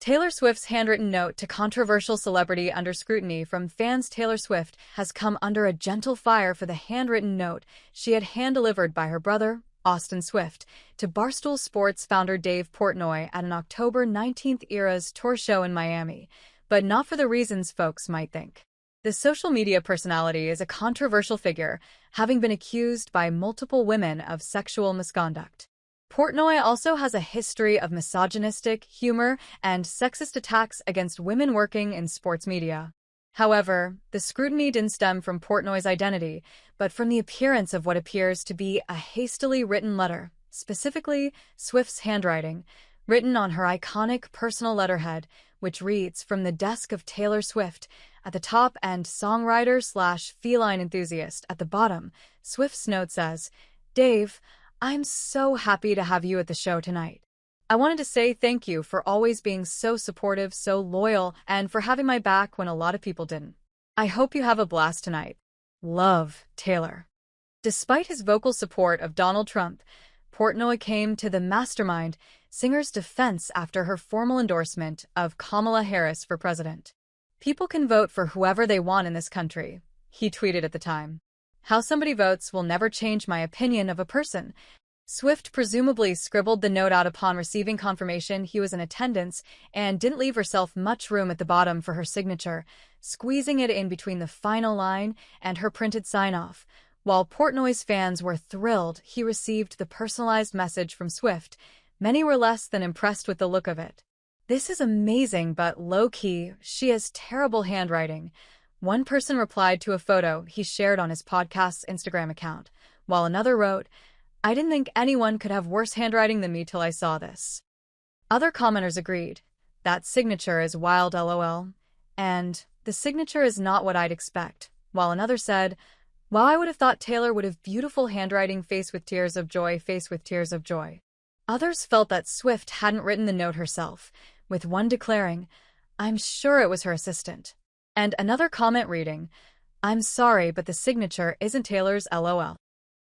Taylor Swift's handwritten note to controversial celebrity under scrutiny from fans. Taylor Swift has come under a gentle fire for the handwritten note she had hand-delivered by her brother, Austin Swift, to Barstool Sports founder Dave Portnoy at an October 19th Eras tour show in Miami, but not for the reasons folks might think. The social media personality is a controversial figure, having been accused by multiple women of sexual misconduct. Portnoy also has a history of misogynistic humor and sexist attacks against women working in sports media. However, the scrutiny didn't stem from Portnoy's identity, but from the appearance of what appears to be a hastily written letter, specifically Swift's handwriting, written on her iconic personal letterhead, which reads, "From the desk of Taylor Swift," at the top and songwriter/feline enthusiast at the bottom. Swift's note says, "Dave, I'm so happy to have you at the show tonight. I wanted to say thank you for always being so supportive, so loyal, and for having my back when a lot of people didn't. I hope you have a blast tonight. Love, Taylor." Despite his vocal support of Donald Trump, Portnoy came to the mastermind singer's defense after her formal endorsement of Kamala Harris for president. "People can vote for whoever they want in this country," he tweeted at the time. "How somebody votes will never change my opinion of a person." Swift presumably scribbled the note out upon receiving confirmation he was in attendance and didn't leave herself much room at the bottom for her signature, squeezing it in between the final line and her printed sign-off. While Portnoy's fans were thrilled he received the personalized message from Swift, many were less than impressed with the look of it. "This is amazing, but low-key, she has terrible handwriting," one person replied to a photo he shared on his podcast's Instagram account, while another wrote, "I didn't think anyone could have worse handwriting than me till I saw this." Other commenters agreed, "That signature is wild lol," and "The signature is not what I'd expect," while another said, "Well, I would have thought Taylor would have beautiful handwriting, face with tears of joy, face with tears of joy." Others felt that Swift hadn't written the note herself, with one declaring, "I'm sure it was her assistant," and another comment reading, "I'm sorry, but the signature isn't Taylor's lol."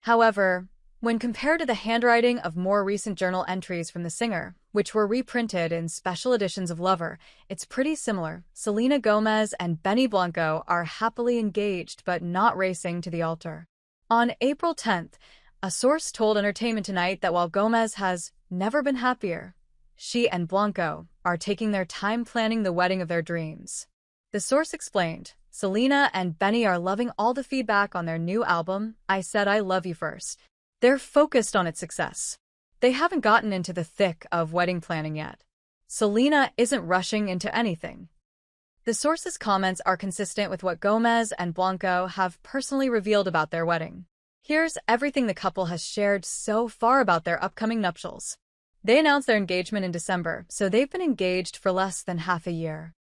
However, when compared to the handwriting of more recent journal entries from the singer, which were reprinted in special editions of Lover, it's pretty similar. Selena Gomez and Benny Blanco are happily engaged but not racing to the altar. On April 10th, a source told Entertainment Tonight that while Gomez has never been happier, she and Blanco are taking their time planning the wedding of their dreams. The source explained, "Selena and Benny are loving all the feedback on their new album, I Said I Love You First. They're focused on its success. They haven't gotten into the thick of wedding planning yet. Selena isn't rushing into anything." The source's comments are consistent with what Gomez and Blanco have personally revealed about their wedding. Here's everything the couple has shared so far about their upcoming nuptials. They announced their engagement in December, so they've been engaged for less than half a year.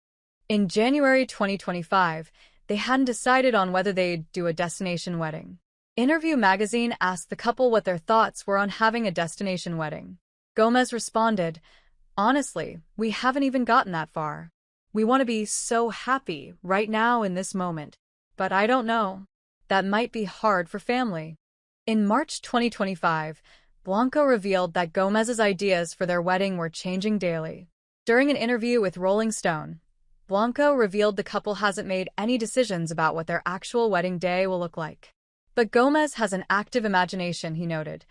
In January 2025, they hadn't decided on whether they'd do a destination wedding. Interview magazine asked the couple what their thoughts were on having a destination wedding. Gomez responded, "Honestly, we haven't even gotten that far. We want to be so happy right now in this moment. But I don't know. That might be hard for family." In March 2025, Blanco revealed that Gomez's ideas for their wedding were changing daily. During an interview with Rolling Stone, Blanco revealed the couple hasn't made any decisions about what their actual wedding day will look like. But Gomez has an active imagination, he noted.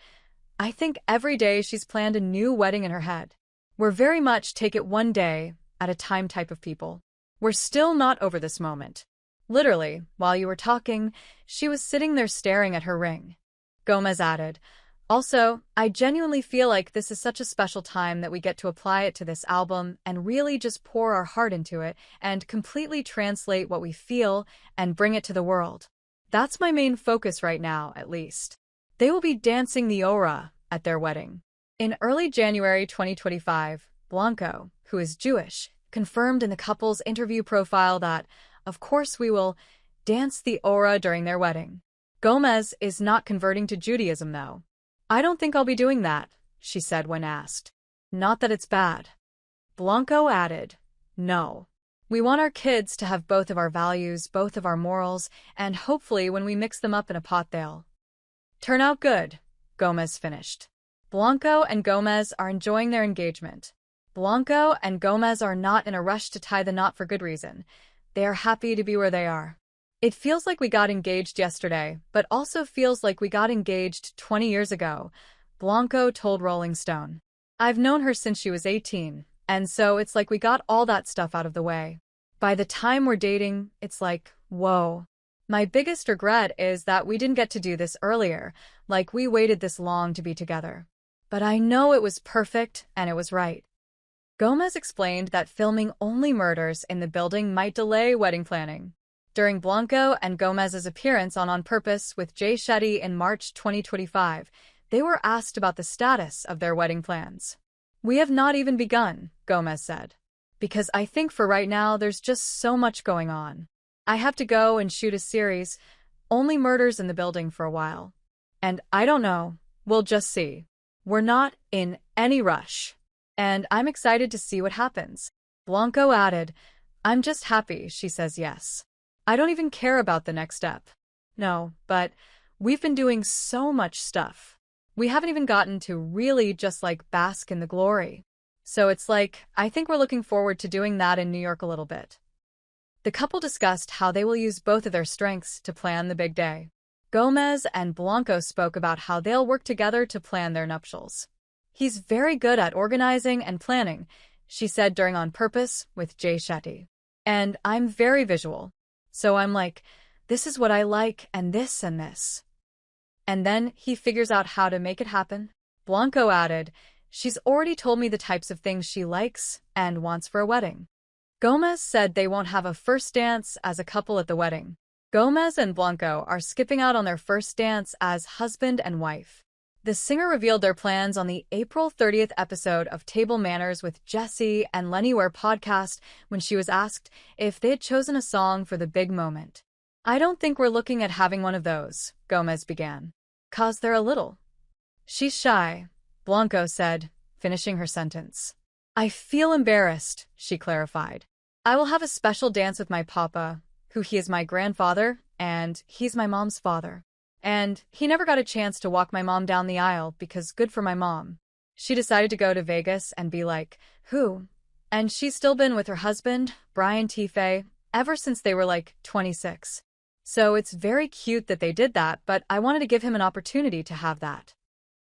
"I think every day she's planned a new wedding in her head. We're very much take it one day at a time type of people. We're still not over this moment. Literally, while you were talking, she was sitting there staring at her ring." Gomez added, "Also, I genuinely feel like this is such a special time that we get to apply it to this album and really just pour our heart into it and completely translate what we feel and bring it to the world. That's my main focus right now, at least." They will be dancing the aura at their wedding. In early January 2025, Blanco, who is Jewish, confirmed in the couple's interview profile that, "Of course we will dance the aura during their wedding." Gomez is not converting to Judaism, though. "I don't think I'll be doing that," she said when asked. "Not that it's bad." Blanco added, "No. We want our kids to have both of our values, both of our morals, and hopefully when we mix them up in a pot they'll turn out good," Gomez finished. Blanco and Gomez are enjoying their engagement. Blanco and Gomez are not in a rush to tie the knot for good reason. They are happy to be where they are. It feels like we got engaged yesterday, but also feels like we got engaged 20 years ago, Blanco told Rolling Stone. I've known her since she was 18, and so it's like we got all that stuff out of the way. By the time we're dating, it's like, whoa. My biggest regret is that we didn't get to do this earlier, like we waited this long to be together. But I know it was perfect and it was right. Gomez explained that filming Only Murders in the Building might delay wedding planning. During Blanco and Gomez's appearance on Purpose with Jay Shetty in March 2025, they were asked about the status of their wedding plans. We have not even begun, Gomez said. Because I think for right now there's just so much going on. I have to go and shoot a series, Only Murders in the Building, for a while. And I don't know, we'll just see. We're not in any rush. And I'm excited to see what happens. Blanco added, I'm just happy she says yes. I don't even care about the next step. No, but we've been doing so much stuff. We haven't even gotten to really just bask in the glory. So it's I think we're looking forward to doing that in New York a little bit. The couple discussed how they will use both of their strengths to plan the big day. Gomez and Blanco spoke about how they'll work together to plan their nuptials. He's very good at organizing and planning, she said during On Purpose with Jay Shetty. And I'm very visual. So I'm this is what I like and this and this. And then he figures out how to make it happen. Blanco added, she's already told me the types of things she likes and wants for a wedding. Gomez said they won't have a first dance as a couple at the wedding. Gomez and Blanco are skipping out on their first dance as husband and wife. The singer revealed their plans on the April 30th episode of Table Manners with Jesse and Lenny Ware podcast when she was asked if they had chosen a song for the big moment. I don't think we're looking at having one of those, Gomez began. 'Cause they're a little. She's shy, Blanco said, finishing her sentence. I feel embarrassed, she clarified. I will have a special dance with my papa, who he is my grandfather, and he's my mom's father. And he never got a chance to walk my mom down the aisle because good for my mom. She decided to go to Vegas and be who? And she's still been with her husband, Brian Tife, ever since they were 26. So it's very cute that they did that, but I wanted to give him an opportunity to have that.